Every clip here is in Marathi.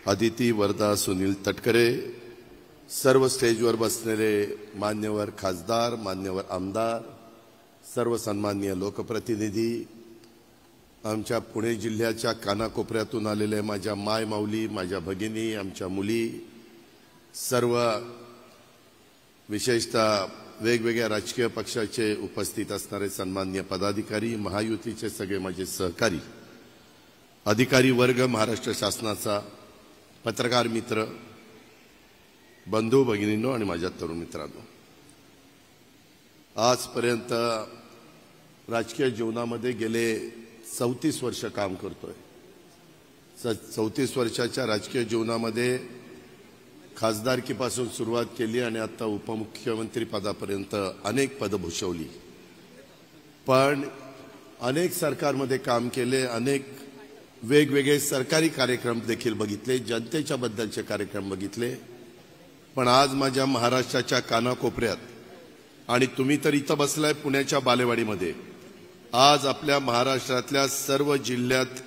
अदिती वर्धा सुनील तटकरे, सर्व स्टेजवर बसलेले मान्यवर खासदार, मान्यवर आमदार, सर्व सन्माननीय लोकप्रतिनिधी, आमच्या पुणे जिल्ह्याच्या कानाकोपऱ्यातून आलेले माझ्या माय माऊली, माझ्या भगिनी, आमच्या मुली, सर्व विशेषतः वेगवेगळ्या राजकीय पक्षाचे उपस्थित असणारे सन्माननीय पदाधिकारी, महायुतीचे सगळे माझे सहकारी, अधिकारी वर्ग, महाराष्ट्र शासनाचा, पत्रकार मित्र, बंधू भगिनींनो आणि माझ्या तरुण मित्रांनो, आजपर्यंत राजकीय जीवनामध्ये गेले 34 वर्ष काम करतोय। 34 वर्षाच्या राजकीय जीवनामध्ये खासदारकीपासून सुरुवात केली आणि आता उपमुख्यमंत्री पदापर्यंत अनेक पद भूषवली, पण अनेक सरकारमध्ये काम केले, अनेक वेगवेगळे सरकारी कार्यक्रम देखील बघितले, जनतेच्या बद्दलचे कार्यक्रम बघितले। पण आज माझ्या महाराष्ट्राच्या कानाकोपऱ्यात आणि तुम्ही तर इथं बसलाय पुण्याच्या बालेवाडीमध्ये, आज आपल्या महाराष्ट्रातल्या सर्व जिल्ह्यात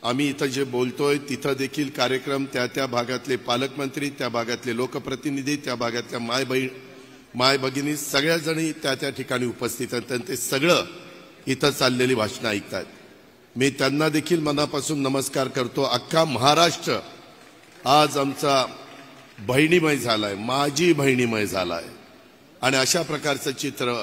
आम्ही इथं जे बोलतोय तिथं देखील कार्यक्रम त्या भागातले पालकमंत्री, त्या भागातले लोकप्रतिनिधी, त्या भागातल्या माय भगिनी सगळ्या जणी त्या ठिकाणी उपस्थित आहेत आणि ते सगळं इथं चाललेली भाषणं ऐकतात। मी त्यांना देखील मनापासून नमस्कार करतो। अख्खा महाराष्ट्र आज आमचा बहिणीमय झालाय, माझी बहिणीमय झालाय आणि अशा प्रकारचं चित्र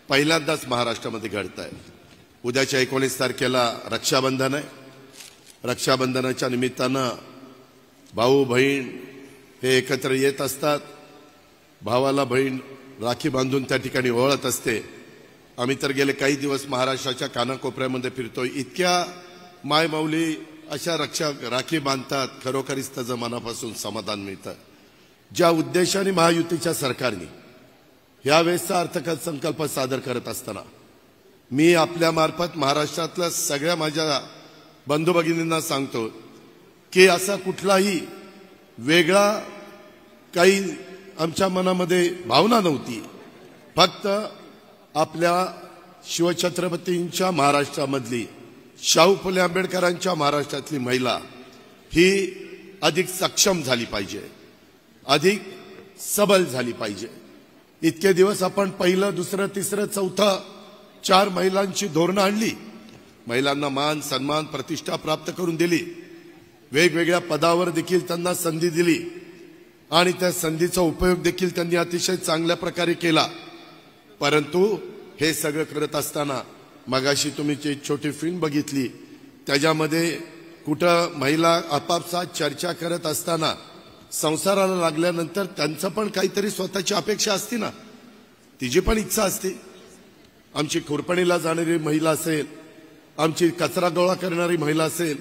पहिल्यांदाच महाराष्ट्रामध्ये घडतंय। उद्याच्या 19 तारखेला रक्षाबंधन आहे। रक्षाबंधनाच्या निमित्तानं भाऊ बहीण हे एकत्र येत असतात। भावाला बहीण राखी बांधून त्या ठिकाणी ओवाळत असते। आम्ही तर गेले काही दिवस महाराष्ट्राच्या कानाकोपऱ्यामध्ये फिरतोय, इतक्या मायमाऊली अशा राखी बांधतात, खरोखरीच त्याचं मनापासून समाधान मिळतं। ज्या उद्देशाने महायुतीच्या सरकारने यावेळेसचा अर्थसंकल्प सादर करत असताना मी आपल्या मार्फत महाराष्ट्रातल्या सगळ्या माझ्या बंधू भगिनींना सांगतो की असा कुठलाही वेगळा काही आमच्या मनामध्ये भावना नव्हती। फक्त आपल्या शिवछत्रपतींच्या महाराष्ट्रामधली, शाहू फुले आंबेडकरांच्या महाराष्ट्रातली महिला ही अधिक सक्षम झाली पाहिजे, अधिक सबल झाली पाहिजे। इतके दिवस आपण पहिलं, दुसरं, तिसरं, चौथं 4 महिलांची धोरणं आणली, महिलांना मान, सन्मान, प्रतिष्ठा प्राप्त करून दिली, वेगवेगळ्या पदावर देखील त्यांना संधी दिली आणि त्या संधीचा उपयोग देखील त्यांनी अतिशय चांगल्या प्रकारे केला। परंतु हे सगळं करत असताना मगाशी तुम्ही जी छोटी फिल्म बघितली त्याच्यामध्ये कुठं महिला आपापसात चर्चा करत असताना संसाराला लागल्यानंतर त्यांचं पण काहीतरी स्वतःची अपेक्षा असते ना, तिची पण इच्छा असते। आमची खुरपणीला जाणारी महिला असेल, आमची कचरा गोळा करणारी महिला असेल,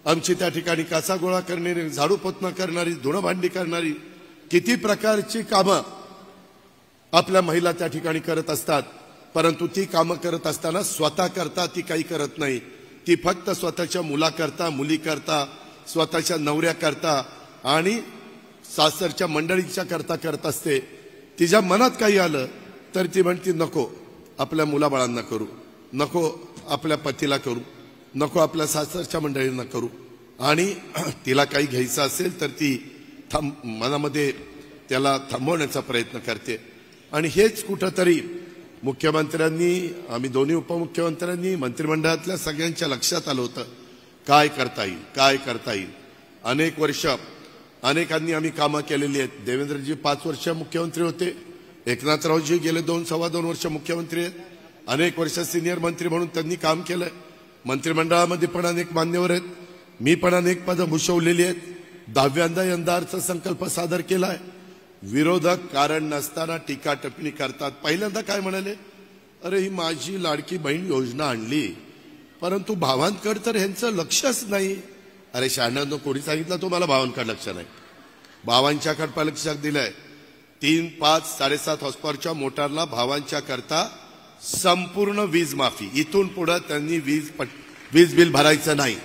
आमची त्या ठिकाणी कचरा गोळा करणारी, झाडू पोतना करणारी, धुणं भांडी करणारी, किती प्रकारची कामं आपल्या महिला त्या ठिकाणी करत असतात। परंतु ती कामं करत असताना स्वतः करता ती काही करत नाही, ती फक्त स्वतःच्या मुलाकरता, मुलीकरता, स्वतःच्या नवऱ्याकरता आणि सासरच्या मंडळींच्या करता करत असते। तिच्या मनात काही आलं तर ती म्हणते नको आपल्या मुलाबाळांना करू, नको आपल्या पतीला करू, नको आपल्या सासरच्या मंडळींना करू, आणि तिला काही घ्यायचं असेल तर ती मनामध्ये त्याला थांबवण्याचा प्रयत्न करते। आणि हेच कुठंतरी मुख्यमंत्र्यांनी, आम्ही दोन्ही उपमुख्यमंत्र्यांनी, मंत्रिमंडळातल्या सगळ्यांच्या लक्षात आलं होतं काय करता येईल, काय करता येईल। अनेक वर्ष अनेकांनी आम्ही कामं केलेली आहेत। देवेंद्रजी 5 वर्ष मुख्यमंत्री होते, एकनाथरावजी गेले 2-2.25 वर्ष मुख्यमंत्री आहेत, अनेक वर्ष सिनियर मंत्री म्हणून त्यांनी काम केलंय। मंत्रिमंडळामध्ये पण अनेक मान्यवर आहेत, मी पण अनेक पदं भूषवलेली आहेत। 10व्यांदा यंदा अर्थसंकल्प सादर केलाय। विरोधक कारण नसताना टीका टिप्पणी करतात। पहिल्यांदा काय म्हणाले, अरे ही माझी लाडकी बहीण योजना आणली, परंतु भावांकडे तर ह्यांचं लक्षच नाही। अरे शहाण्यांनो, कोणी सांगितलं तुम्हाला भावांकडे लक्ष नाही? भावांच्याकडे लक्ष दिलंय। 3, 5, 7.5 हॉर्सपॉवरच्या मोटारला भावांच्या करता संपूर्ण वीज माफी। इथून पुढे त्यांनी वीज बिल भरायचं नाही,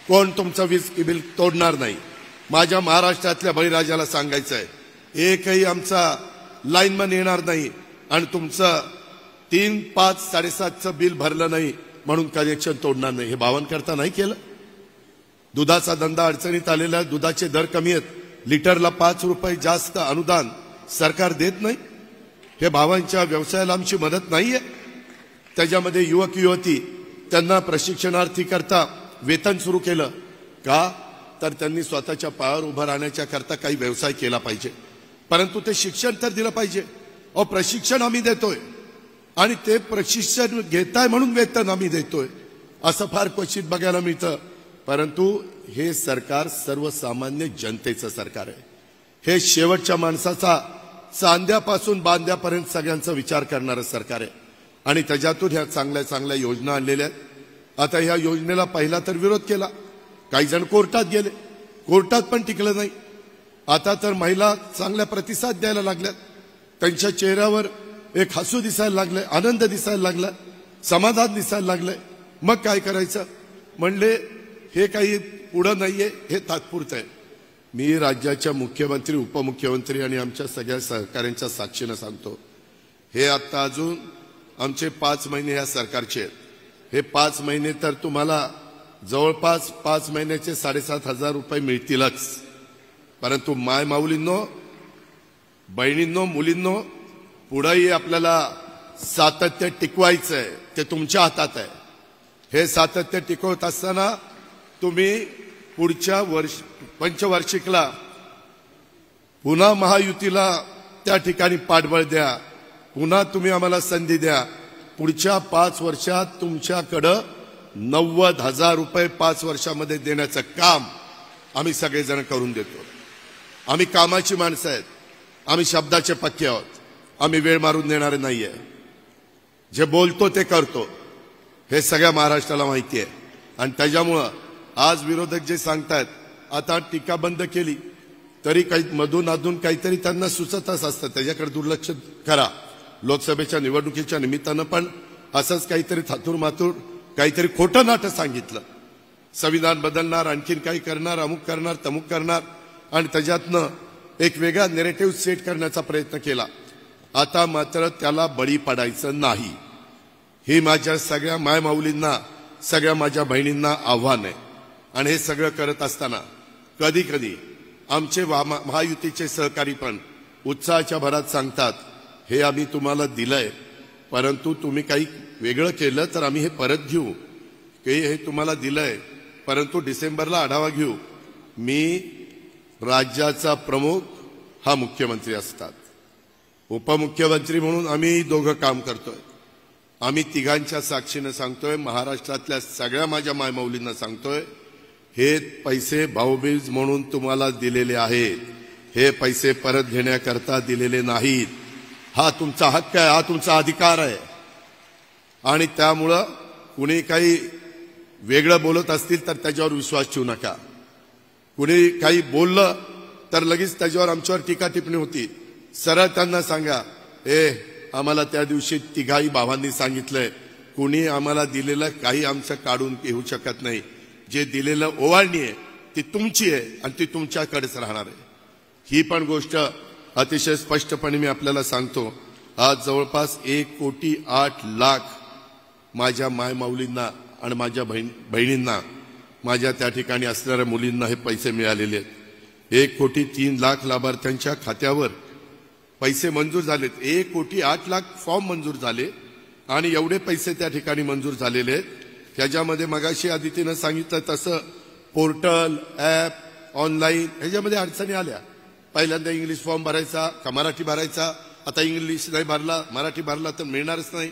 कोण तुमचं वीज बिल तोडणार नाही। माझ्या महाराष्ट्रातल्या बळीराजाला सांगायचंय, एकही आमचा लाईनमन येणार नाही आणि तुमचं 3, 5, 7.5चं बिल भरलं नाही म्हणून कनेक्शन तोडणार नाही। हे भावांकरता नाही केलं, दुधाचा धंदा अडचणीत आलेला, दुधाचे दर कमी आहेत, लिटरला 5 रुपये जास्त अनुदान सरकार देत नाही. हे भावांच्या व्यवसायाला आमची मदत नाहीये. त्याच्यामध्ये युवक युवती त्यांना प्रशिक्षणार्थी करता वेतन सुरू केलं का, तर त्यांनी स्वतःच्या पायावर उभं राहण्याच्या करता काही व्यवसाय केला पाहिजे, परंतु ते शिक्षण तर दिलं पाहिजे. प्रशिक्षण आम्ही देतोय आणि ते प्रशिक्षण घेताय म्हणून वेतन आम्ही देतोय, असं फार क्वचित बघायला मिळतं. परंतु हे सरकार सर्वसामान्य जनतेचं सरकार आहे. हे शेवटच्या माणसाचा चांद्यापासून बांध्यापर्यंत सगळ्यांचा विचार करणारं सरकार आहे आणि त्याच्यातून ह्या चांगल्या चांगल्या योजना आणलेल्या आहेत. आता ह्या योजनेला पहिला तर विरोध केला, काही जण कोर्टात गेले, कोर्टात पण टिकलं नाही. आता तर महिला चांगल्या प्रतिसाद द्यायला लागल्यात, त्यांच्या चेहऱ्यावर एक हसू दिसायला लागलंय, आनंद दिसायला लागलाय, समाधान दिसायला लागलंय. मग काय करायचं म्हणले, हे काही पुढं नाहीये, हे तात्पुरतं आहे. मी राज्याच्या मुख्यमंत्री, उपमुख्यमंत्री आणि आमच्या सगळ्या सहकाऱ्यांच्या साक्षीनं सांगतो, हे आता अजून आमचे 5 महिने या सरकारचे आहेत. हे 5 महिने तर तुम्हाला जवळपास 5 महिन्याचे 7,500 रुपये मिळतीलच. परंतु माय माऊलींनो, बहिणींनो, मुलींनो, पुढेही आपल्याला सातत्य टिकवायचं आहे, ते तुमच्या हातात आहे. हे सातत्य टिकवत असताना तुम्ही पुढच्या पंचवार्षिकला पुन्हा महायुतीला त्या ठिकाणी पाठबळ द्या, पुन्हा तुम्ही आम्हाला संधी द्या. पुढच्या 5 वर्षात तुमच्याकडं 90,000 रुपये 5 वर्षामध्ये देण्याचं काम आम्ही सगळेजण करून देतो. आम्ही कामाची माणसं आहेत, आम्ही शब्दाचे पक्के आहोत, आम्ही वेळ मारून देणारे नाहीये. जे बोलतो ते करतो, हे सगळ्या महाराष्ट्राला माहिती आहे. आणि त्याच्यामुळं आज विरोधक जे सांगतायत, आता टीका बंद केली तरी काही मधून अधून काहीतरी त्यांना सुचतच असतं, त्याच्याकडे दुर्लक्ष करा. लोकसभेच्या निवडणुकीच्या निमित्तानं पण असंच काहीतरी थातूर मातूर काहीतरी खोटं नाटक सांगितलं, संविधान बदलणार, आणखीन काही करणार, अमुक करणार, तमुक करणार, आणि त्याच्यातनं एक वेगळा नेरेटिव्ह सेट करण्याचा प्रयत्न केला. आता मात्र त्याला बळी पडायचं नाही. ही माझ्या सगळ्या मायमाऊलींना, सगळ्या माझ्या बहिणींना आव्हान आहे. आणि हे सगळं करत असताना कधी कधी आमचे महायुतीचे सहकारी पण उत्साहाच्या भरात सांगतात, हे आम्ही तुम्हाला दिलंय, परंतु तुम्ही काही वेगळं केलं तर आम्ही हे परत घेऊ. हे तुम्हाला दिलंय, परंतु डिसेंबरला आढावा घेऊ. मी राज्याचा प्रमुख हा मुख्यमंत्री असतात, उपमुख्यमंत्री म्हणून आम्ही दोघं काम करतोय. आम्ही तिघांच्या साक्षीनं सांगतोय, महाराष्ट्रातल्या सगळ्या माझ्या मायमाऊलींना सांगतोय, हे पैसे भाऊबीज म्हणून तुम्हाला दिलेले आहेत, हे पैसे परत घेण्याकरता दिलेले नाहीत. हा तुमचा हक्क आहे, हा तुमचा अधिकार आहे. आणि त्यामुळं कुणी काही वेगळं बोलत असतील तर त्याच्यावर विश्वास ठेवू नका. कुणी काही बोललं तर लगेच त्याच्यावर आमच्यावर टीका टिप्पणी होती. सरळ त्यांना सांगा, आम्हाला त्या दिवशी तिघाही भावांनी सांगितलंय, कुणी आम्हाला दिलेलं काही आमचं काढून घेऊ शकत नाही. जे दिलेलं ओवाळणी आहे ती तुमची आहे आणि ती तुमच्याकडेच राहणार आहे. ही पण गोष्ट अतिशय स्पष्टपणे मी आपल्याला सांगतो. आज जवळपास 1,08,00,000 माझ्या मायमाऊलींना आणि माझ्या बहिणींना, माझ्या त्या ठिकाणी असणाऱ्या मुलींना हे पैसे मिळालेले आहेत. 1,03,00,000 लाभार्थ्यांच्या खात्यावर पैसे मंजूर झालेत. 1,08,00,000 फॉर्म मंजूर झाले आणि एवढे पैसे त्या ठिकाणी मंजूर झालेले आहेत. त्याच्यामध्ये मगाशी आदितीनं सांगितलं तसं पोर्टल, ॲप, ऑनलाईन ह्याच्यामध्ये अडचणी आल्या. पहिल्यांदा इंग्लिश फॉर्म भरायचा का मराठी भरायचा, आता इंग्लिश नाही भरला, मराठी भरला तर मिळणारच नाही.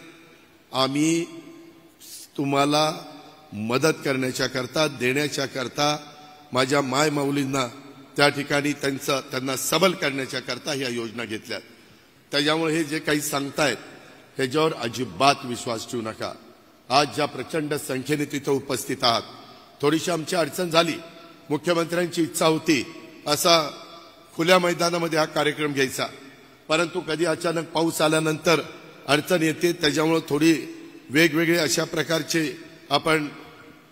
आम्ही तुम्हाला मदत करण्याच्या करता, देण्याच्या करता, माझ्या माय माऊलींना त्या ठिकाणी त्यांना सबल करण्याच्या करता ह्या योजना घेतल्यात. त्याच्यामुळे हे जे काही सांगतायत ह्याच्यावर अजिबात विश्वास ठेवू नका. आज ज्या प्रचंड संख्येने तिथं उपस्थित आहात, थोडीशी आमची अडचण झाली. मुख्यमंत्र्यांची इच्छा होती असा खुल्या मैदानामध्ये हा कार्यक्रम घ्यायचा, परंतु कधी अचानक पाऊस आल्यानंतर अडचण येते. त्याच्यामुळे थोडी वेगवेगळे अशा प्रकारचे आपण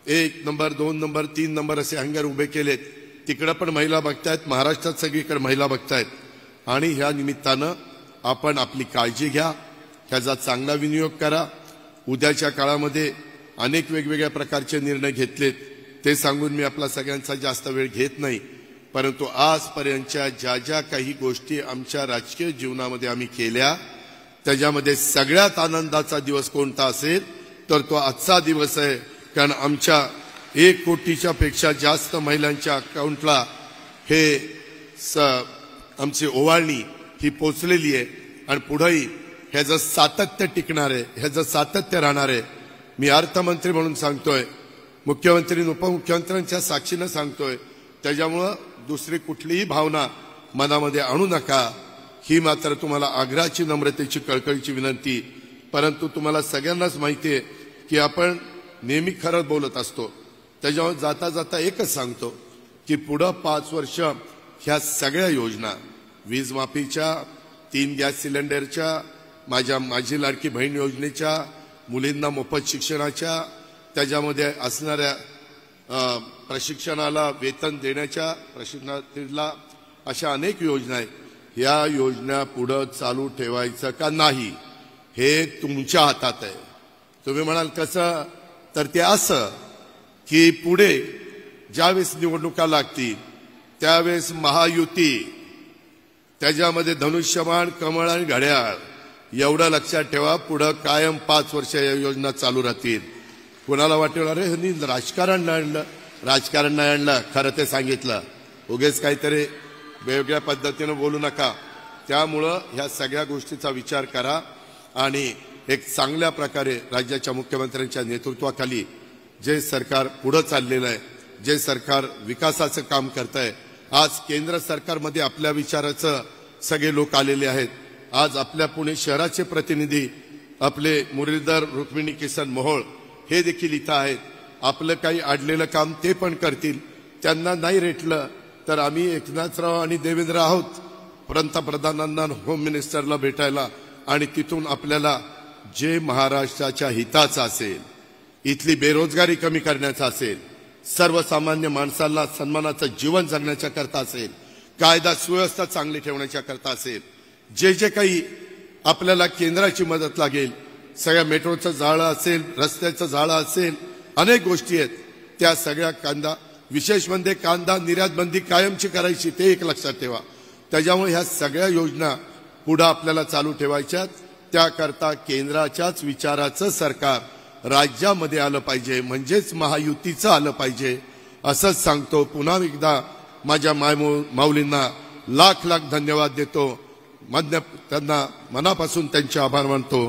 1 नंबर, 2 नंबर, 3 नंबर असे हँगर उभे केलेत. तिकडं पण महिला बघतायत, महाराष्ट्रात सगळीकडे महिला बघतायत. आणि ह्या निमित्तानं आपण आपली काळजी घ्या, त्याचा चांगला विनियोग करा. उद्याच्या काळामध्ये अनेक वेगवेगळ्या प्रकारचे निर्णय घेतलेत, ते सांगून मी आपला सगळ्यांचा जास्त वेळ घेत नाही. परंतु आजपर्यंतच्या ज्या ज्या काही गोष्टी आमच्या राजकीय जीवनामध्ये आम्ही केल्या त्याच्यामध्ये सगळ्यात आनंदाचा दिवस कोणता असेल तर तो आजचा दिवस आहे. कारण आमच्या 1 कोटीच्या पेक्षा जास्त महिलांच्या अकाउंटला हे आमची ओवाळणी ही पोचलेली आहे आणि पुढेही ह्याचं सातत्य टिकणार आहे, ह्याचं सातत्य राहणार आहे. मी अर्थमंत्री म्हणून सांगतोय, मुख्यमंत्री आणि उपमुख्यमंत्र्यांच्या साक्षीनं सांगतोय. त्याच्यामुळं दुसरी कुठलीही भावना मनामध्ये आणू नका, ही मात्र तुम्हाला आग्रहाची, नम्रतेची, कळकळीची विनंती. परंतु तुम्हाला सगळ्यांनाच माहिती आहे की आपण नेहमी खरं बोलत असतो. त्याच्यामुळे जाता जाता एकच सांगतो की पुढं 5 वर्ष ह्या सगळ्या योजना, वीज माफीच्या, 3 गॅस सिलेंडरच्या, माझी लाडकी बहीण योजनेच्या, मुलींना मोफत शिक्षणाच्या, त्याच्यामध्ये असणाऱ्या प्रशिक्षणाला वेतन देण्याच्या, प्रशिक्षणाला, अशा अनेक योजना आहेत. या योजना पुढं चालू ठेवायचं का नाही हे तुमच्या हातात आहे. तुम्ही म्हणाल कसं, तर ते असं की पुढे ज्यावेळेस निवडणुका लागतील त्यावेळेस महायुती, त्याच्यामध्ये धनुष्यबाण, कमळ आणि घड्याळ, एवढं लक्षात ठेवा. पुढं कायम 5 वर्ष या योजना चालू राहतील. कोणाला वाटेल अरे ह्यांनी राजकारण नाही आणलं, राजकारण नाही आणलं, खरं ते सांगितलं. उगेच काहीतरी वेगवेगळ्या पद्धतीनं बोलू नका. त्यामुळं ह्या सगळ्या गोष्टीचा विचार करा आणि एक चांगल्या प्रकारे राज्याच्या मुख्यमंत्र्यांच्या नेतृत्वाखाली जे सरकार पुढं चाललेलं आहे, जे सरकार विकासाचं काम करत आहे, आज केंद्र सरकारमध्ये आपल्या विचाराचं सगळे लोक आलेले आहेत. आज आपल्या पुणे शहराचे प्रतिनिधी आपले मुरलीधर रुक्मिणी किसन मोहोळ हे देखील इथं आहेत. आपलं काही अडलेलं काम ते पण करतील. त्यांना नाही रेटलं तर आम्ही एकनाथराव आणि देवेंद्र आहोत पंतप्रधानांना, होम मिनिस्टरला भेटायला आणि तिथून आपल्याला जे महाराष्ट्राच्या हिताचं असेल, इथली बेरोजगारी कमी करण्याचं असेल, सर्वसामान्य माणसाला सन्मानाचं जीवन जगण्याच्या करता असेल, कायदा सुव्यवस्था चांगली ठेवण्याच्या करता असेल, जे जे काही आपल्याला केंद्राची मदत लागेल, सगळ्या मेट्रोचं जाळं असेल, रस्त्याचं जाळं असेल, अनेक गोष्टी आहेत, त्या सगळ्या कांदा, विशेष म्हणजे कांदा निर्यात बंदी कायमची करायची, ते एक लक्षात ठेवा. त्याच्यामुळे ह्या सगळ्या योजना पुढे आपल्याला चालू ठेवायच्यात. त्याकरता केंद्राच्याच विचाराचं सरकार राज्यामध्ये आलं पाहिजे, म्हणजेच महायुतीचं आलं पाहिजे असंच सांगतो. पुन्हा एकदा माझ्या माऊलींना लाख लाख धन्यवाद देतो. त्यांना मनापासून त्यांचे आभार मानतो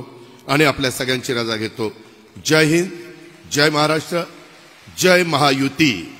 आणि आपल्या सगळ्यांची रजा घेतो. जय हिंद, जय महाराष्ट्र, जय महायुती.